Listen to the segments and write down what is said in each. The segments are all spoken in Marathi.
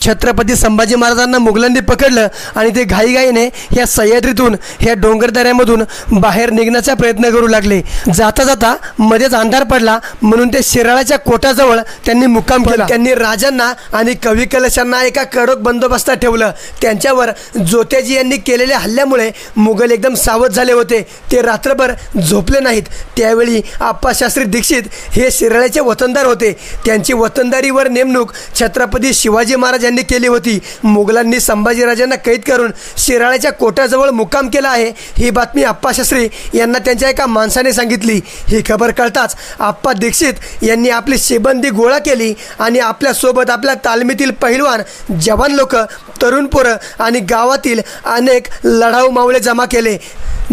छत्रपती संभाजी महाराजांना मुघलांनी पकडलं आणि ते घाईघाईने ह्या सह्याद्रीतून ह्या डोंगरदऱ्यामधून बाहेर निघण्याचा प्रयत्न करू लागले। जाता जाता मध्येच अंधार पडला म्हणून ते शिराळाच्या कोटाजवळ त्यांनी मुक्काम केला। त्यांनी राजांना आणि कवी कलशांना एका कडक बंदोबस्तात ठेवलं। त्यांच्यावर जोत्याजी यांनी केलेल्या हल्ल्यामुळे मुघल एकदम सावध झाले होते। ते रात्रभर झोपले नाहीत। त्यावेळी आप्पाशास्त्री दीक्षित हे शिराळ्याचे वतनदार होते। त्यांची वतनदारीवर नेमणूक छत्रपती शिवाजी महाराज यांनी केली होती। मुघलांनी संभाजीराजांना कैद करून शिराळ्याच्या कोटाजवळ मुक्काम केला आहे ही बातमी आप्पाशास्त्री यांना त्यांच्या एका माणसाने सांगितली। ही खबर कळताच आप्पा दीक्षित यांनी आपली शिबंदी गोळा केली आणि आपल्या सोबत आपल्या तालमीतील पहिलवान, जवान लोक, तरुण पोरं आणि गावातील अनेक लढाऊ मावळे जमा केले।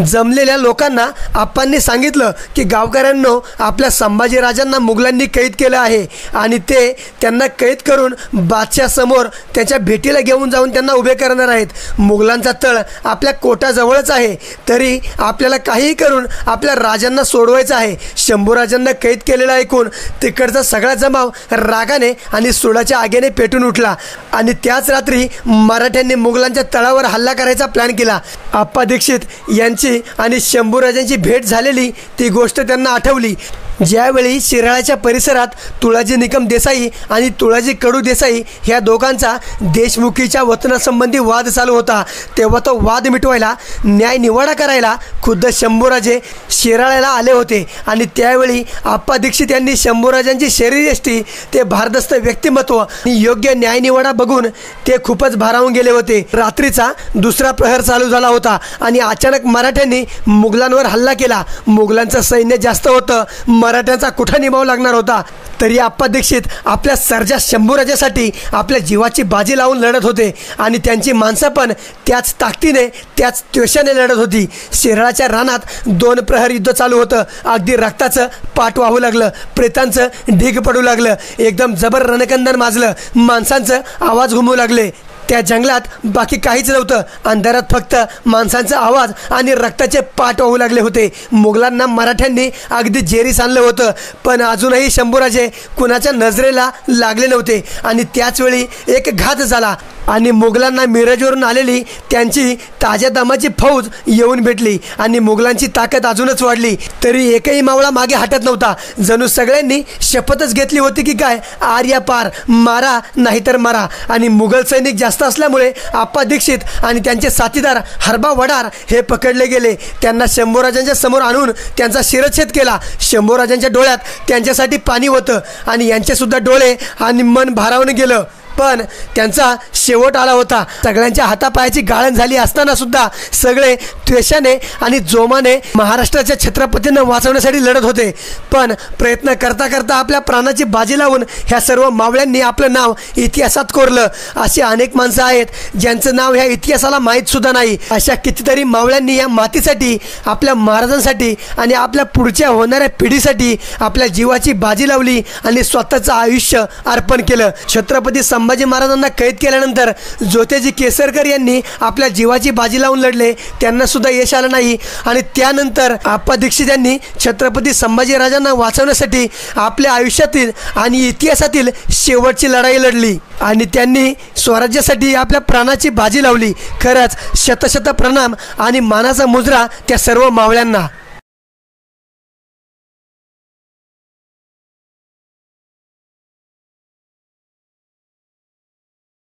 जमलेल्या लोकांना आप्पांनी सांगितलं की गावकऱ्यांनो, आपल्या संभाजीराजांना मुघलांनी कैद केलं आहे आणि ते त्यांना कैद करून बादशाहसमोर त्यांच्या भेटीला घेऊन जाऊन त्यांना उभे करणार आहेत। मुघलांचा तळ आपल्या कोटाजवळच आहे, तरी आपल्याला काहीही करून आपल्या राजांना सोडवायचं आहे। शंभूराजांना कैद केलेलं ऐकून तिकडचा सगळा जमाव रागाने आणि सुडाच्या आगेने पेटून उठला आणि त्याच रात्री मराठ्यांनी मुघलांच्या तळावर हल्ला करायचा प्लॅन केला। आप्पा दीक्षित यांची आणि शंभूराजांची भेट झालेली ती गोष्ट त्यांना आठवली। ज्यावेळी शिराळ्याच्या परिसरात तुळाजी निकम देसाई आणि तुळाजी कडू देसाई ह्या दोघांचा देशमुखीच्या वतनासंबंधी वाद चालू होता, तेव्हा तो वाद मिटवायला, न्याय निवाडा करायला खुद्द शंभूराजे शिराळ्याला आले होते आणि त्यावेळी आप्पा दीक्षित यांनी शंभूराजांची शरीरयष्टी, ते भारदस्त व्यक्तिमत्व आणि योग्य न्याय निवाडा बघून ते खूपच भारावून गेले होते। रात्रीचा दुसरा प्रहर चालू झाला होता आणि अचानक मराठ्यांनी मुघलांवर हल्ला केला। मुघलांचं सैन्य जास्त होतं, मराठ्यांचा कुठा निभाव लागणार होता, तरी आप्पा दीक्षित आपल्या सर्जा शंभूराजासाठी आपल्या जीवाची बाजी लावून लढत होते आणि त्यांची माणसं पण त्याच ताकदीने, त्याच त्वेषाने लढत होती। शिराळ्याच्या रानात 2 प्रहर युद्ध चालू होतं। अगदी रक्ताचं पाट वाहू लागलं, प्रेतांचं ढीग पडू लागलं, एकदम जबर रणकंदन माजलं, माणसांचं आवाज घुमू लागले। त्या जंगलात बाकी काहीच नव्हतं, अंधारात फक्त माणसांचा आवाज आणि रक्ताचे पाट वाहू लागले होते। मुघलांना मराठ्यांनी अगदी जेरीस आणलं होतं, पण अजूनही शंभूराजे कुणाच्या नजरेला लागले नव्हते आणि त्याचवेळी एक घात झाला आणि मुघलांना मिरजवरून आलेली त्यांची ताज्या दमाची फौज येऊन भेटली आणि मुघलांची ताकद अजूनच वाढली, तरी एकही मावळा मागे हटत नव्हता। जणू सगळ्यांनी शपथच घेतली होती की काय, आर्या पार, मारा नाहीतर मारा। आणि मुघल सैनिक जास्त असल्यामुळे आप्पा दीक्षित आणि त्यांचे साथीदार हरबा वडार हे पकडले गेले। त्यांना शंभूराजांच्या समोर आणून त्यांचा शिरच्छेद केला। शंभूराजांच्या डोळ्यात त्यांच्यासाठी पाणी होतं आणि यांचेसुद्धा डोळे आणि मन भारावून गेलं, पण त्यांचा शेवट आला होता। सगळ्यांच्या हातापायाची गाळण झाली असताना सुद्धा सगळे त्वेषाने आणि जोमाने महाराष्ट्राच्या छत्रपतींना वाचवण्यासाठी लढत होते, पण प्रयत्न करता करता आपल्या प्राणाची बाजी लावून ह्या सर्व मावळ्यांनी आपलं नाव इतिहासात कोरलं। अशी अनेक माणसं आहेत ज्यांचं नाव ह्या इतिहासाला माहीत सुद्धा नाही। अशा कितीतरी मावळ्यांनी या मातीसाठी, आपल्या महाराजांसाठी आणि आपल्या पुढच्या होणाऱ्या पिढीसाठी आपल्या जीवाची बाजी लावली आणि स्वतःचं आयुष्य अर्पण केलं। छत्रपती संभाजी महाराजांना कैद केल्यानंतर जोतेजी केसरकर यांनी आपल्या जीवाची बाजी लावून लढले, त्यांना सुद्धा यश आलं नाही आणि त्यानंतर आप्पा दीक्षित यांनी छत्रपती संभाजीराजांना वाचवण्यासाठी आपल्या आयुष्यातील आणि इतिहासातील शेवटची लढाई लढली आणि त्यांनी स्वराज्यासाठी आपल्या प्राणाची बाजी लावली। खरंच शतशत प्रणाम आणि मानाचा मुजरा त्या सर्व मावळ्यांना।